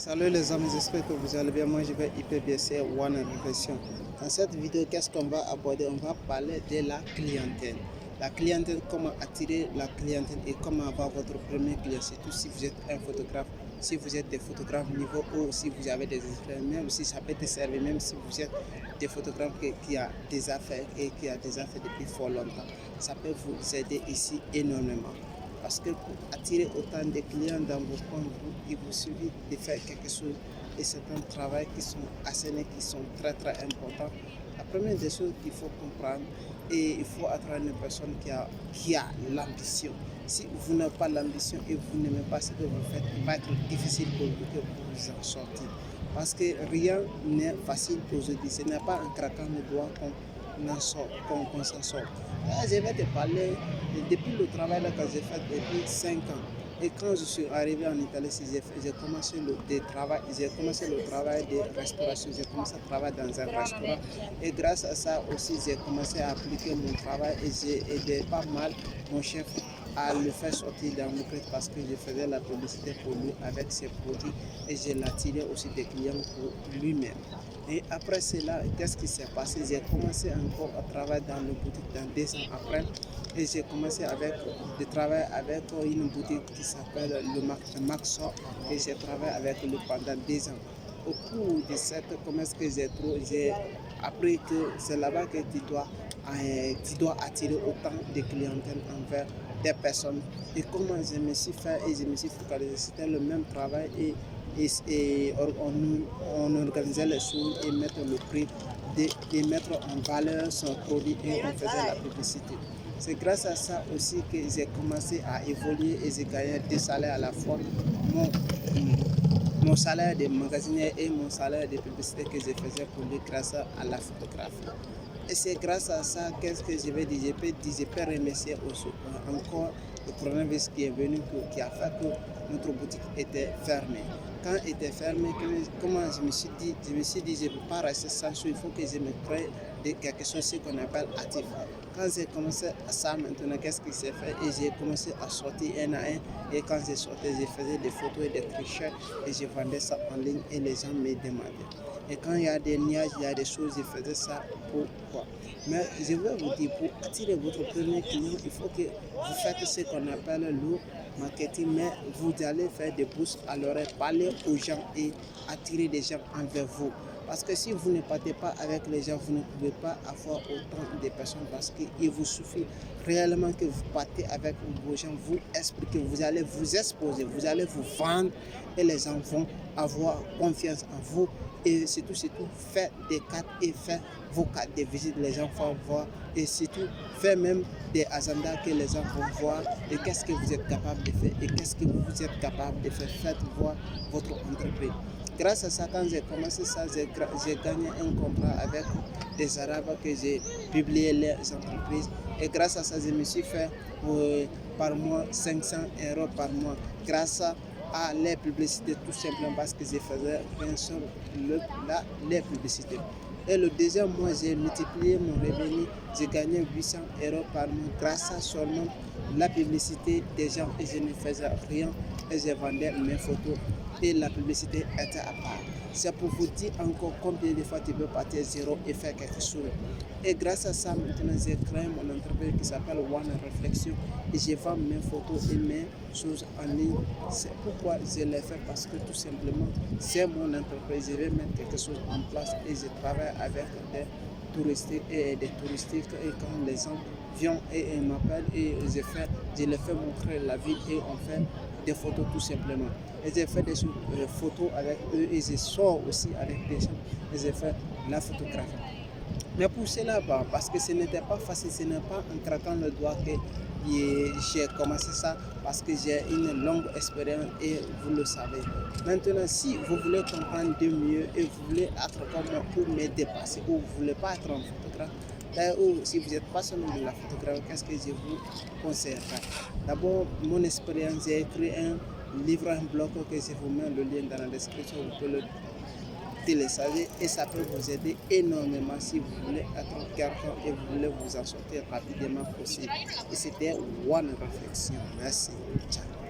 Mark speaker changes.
Speaker 1: Salut les amis, j'espère que vous allez bien. Moi je vais hyper bien, c'est One Réflexion. Dans cette vidéo, qu'est-ce qu'on va aborder? On va parler de la clientèle. La clientèle, comment attirer la clientèle et comment avoir votre premier client, surtout si vous êtes un photographe, si vous êtes des photographes niveau haut, si vous avez des expériences, même si ça peut te servir, même si vous êtes des photographes qui a des affaires et qui a des affaires depuis fort longtemps. Ça peut vous aider ici énormément. Parce que pour attirer autant de clients dans vos comptes, il vous suffit de faire quelque chose et c'est un travail qui sont assénés, qui sont très importants. La première des choses qu'il faut comprendre, et il faut attraire une personne qui a l'ambition. Si vous n'avez pas l'ambition et vous n'aimez pas ce que vous faites, il va être difficile pour vous en sortir. Parce que rien n'est facile aujourd'hui. Ce n'est pas en craquant les doigts qu'on s'en sort. Là, je vais te parler depuis le travail que j'ai fait depuis 5 ans. Et quand je suis arrivé en Italie, j'ai commencé le travail de restauration. J'ai commencé à travailler dans un restaurant. Et grâce à ça aussi, j'ai commencé à appliquer mon travail et j'ai aidé pas mal mon chef à le faire sortir dans le prix parce que je faisais la publicité pour lui avec ses produits et je l'attirais aussi des clients pour lui-même. Et après cela, qu'est-ce qui s'est passé? J'ai commencé encore à travailler dans le boutique dans 2 ans après et j'ai commencé de travailler avec une boutique qui s'appelle le Maxor et j'ai travaillé avec lui pendant 2 ans. Au cours de cette commerce que j'ai appris que c'est là-bas que tu dois attirer autant de clientèle envers des personnes. Et comment je me suis fait et je me suis focalisé, c'était le même travail et on organisait les choses et mettre le prix et mettre en valeur son produit et on faisait la publicité. C'est grâce à ça aussi que j'ai commencé à évoluer et j'ai gagné 2 salaires à la fois. Mon salaire de magasinier et mon salaire de publicité que je faisais pour lui grâce à la photographie. Et c'est grâce à ça, qu'est-ce que je vais dire? Je peux remercier aussi, encore le coronavirus qui est venu, qui a fait que notre boutique était fermée. Quand elle était fermée, comment je me suis dit, je ne peux pas rester sans chose, il faut que je me crée quelque chose qu'on appelle actif. Quand j'ai commencé à ça maintenant, qu'est-ce qui s'est fait? Et j'ai commencé à sortir un à un. Et quand j'ai sorti, je faisais des photos et des tricheurs et je vendais ça en ligne et les gens me demandaient. Et quand il y a des nuages, il y a des choses, je faisais ça pourquoi. Mais je veux vous dire, pour attirer votre premier client, il faut que vous faites ce qu'on appelle le marketing, mais vous allez faire des boosts à l'oreille, parler aux gens et attirer des gens envers vous. Parce que si vous ne partez pas avec les gens, vous ne pouvez pas avoir autant de personnes parce qu'il vous suffit réellement que vous partez avec vos gens, vous expliquez, vous allez vous exposer, vous allez vous vendre et les gens vont avoir confiance en vous. Et surtout, faites des cartes et faites vos cartes de visite, les gens vont voir. Et surtout, faites même des agendas que les gens vont voir et qu'est-ce que vous êtes capable de faire et qu'est-ce que vous êtes capable de faire. Faites voir votre entreprise. Grâce à ça, quand j'ai commencé ça, j'ai gagné un contrat avec des Arabes que j'ai publié les entreprises. Et grâce à ça, je me suis fait par mois 500 € par mois. Grâce à les publicités, tout simplement parce que je faisais bien sûr les publicités. Et le deuxième mois, j'ai multiplié mon revenu, j'ai gagné 800 € par mois grâce à seulement la publicité des gens et je ne faisais rien et je vendais mes photos et la publicité était à part. C'est pour vous dire encore combien de fois tu peux partir zéro et faire quelque chose. Et grâce à ça, maintenant, j'ai créé mon entreprise qui s'appelle One Réflexion et je vends mes photos et mes choses en ligne. C'est pourquoi je l'ai fait parce que tout simplement, c'est mon entreprise. Je vais mettre quelque chose en place et je travaille avec des touristiques et quand les gens viennent et m'appellent et je les fais montrer la ville et on fait des photos tout simplement. Et j'ai fait des photos avec eux et je sors aussi avec des gens et j'ai fait la photographie. Mais pour cela, parce que ce n'était pas facile, ce n'est pas en craquant le doigt que j'ai commencé ça, parce que j'ai une longue expérience et vous le savez. Maintenant, si vous voulez comprendre de mieux et vous voulez être comme moi pour me dépasser, ou vous ne voulez pas être un photographe, ou si vous n'êtes pas seulement de la photographie, qu'est-ce que je vous conseillerais? D'abord, mon expérience, j'ai écrit un livre, un blog que je vous mets le lien dans la description, vous pouvez le télécharger et ça peut vous aider énormément si vous voulez être quelqu'un et vous voulez vous en sortir rapidement possible. Et c'était One Réflexion. Merci. Ciao.